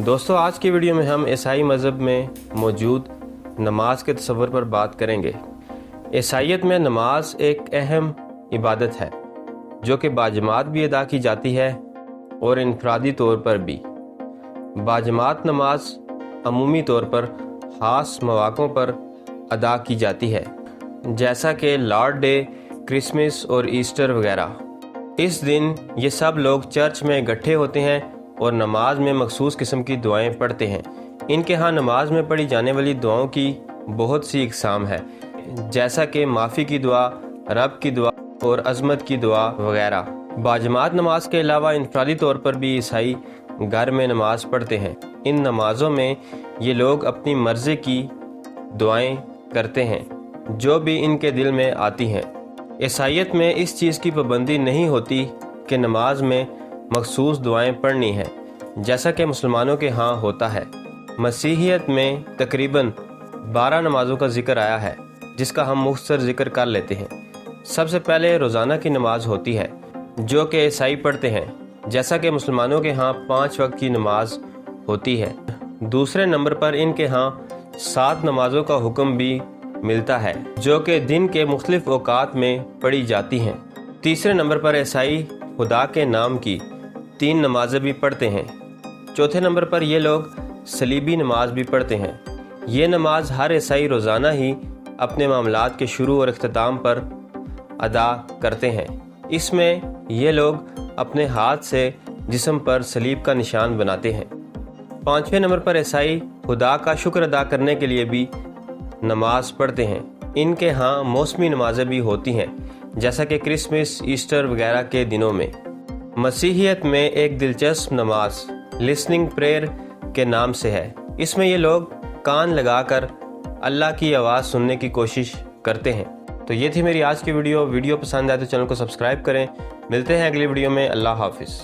दोस्तों, आज की वीडियो में हम ईसाई मज़हब में मौजूद नमाज के तस्वर पर बात करेंगे। ईसाईयत में नमाज एक अहम इबादत है जो कि बाजमात भी अदा की जाती है और इनफरादी तौर पर भी। बाजमात नमाज अमूमी तौर पर ख़ास मौक़ों पर अदा की जाती है, जैसा कि लॉर्ड डे, क्रिसमस और ईस्टर वगैरह। इस दिन ये सब लोग चर्च में इकट्ठे होते हैं और नमाज में मखसूस किस्म की दुआएं पढ़ते हैं। इनके यहाँ नमाज में पढ़ी जाने वाली दुआओं की बहुत सी इकसाम है, जैसा कि माफ़ी की दुआ, रब की दुआ और अज़मत की दुआ वगैरह। बाजमात नमाज के अलावा इनफरादी तौर पर भी ईसाई घर में नमाज पढ़ते हैं। इन नमाज़ों में ये लोग अपनी मर्ज़ी की दुआएं करते हैं जो भी इनके दिल में आती हैं। ईसाईयत में इस चीज़ की पाबंदी नहीं होती कि नमाज में मखसूस दुआएं पढ़नी है, जैसा कि मुसलमानों के यहाँ होता है। मसीहियत में तकरीबन 12 नमाज़ों का जिक्र आया है, जिसका हम मुख्तसर जिक्र कर लेते हैं। सबसे पहले रोज़ाना की नमाज होती है जो कि ईसाई पढ़ते हैं, जैसा कि मुसलमानों के यहाँ 5 वक्त की नमाज होती है। दूसरे नंबर पर इनके यहाँ 7 नमाज़ों का हुक्म भी मिलता है जो कि दिन के मुख्तलिफ औकात में पढ़ी जाती हैं। तीसरे नंबर पर ईसाई खुदा के नाम की 3 नमाज़ें भी पढ़ते हैं। चौथे नंबर पर ये लोग सलीबी नमाज भी पढ़ते हैं। ये नमाज हर ईसाई रोज़ाना ही अपने मामलात के शुरू और इख्तिताम पर अदा करते हैं। इसमें ये लोग अपने हाथ से जिस्म पर सलीब का निशान बनाते हैं। 5वें नंबर पर ईसाई खुदा का शुक्र अदा करने के लिए भी नमाज पढ़ते हैं। इनके यहाँ मौसमी नमाजें भी होती हैं, जैसा कि क्रिसमस, ईस्टर वगैरह के दिनों में। मसीहियत में एक दिलचस्प नमाज लिसनिंग प्रेयर के नाम से है। इसमें ये लोग कान लगाकर अल्लाह की आवाज़ सुनने की कोशिश करते हैं। तो ये थी मेरी आज की वीडियो पसंद आए तो चैनल को सब्सक्राइब करें। मिलते हैं अगली वीडियो में। अल्लाह हाफिज़।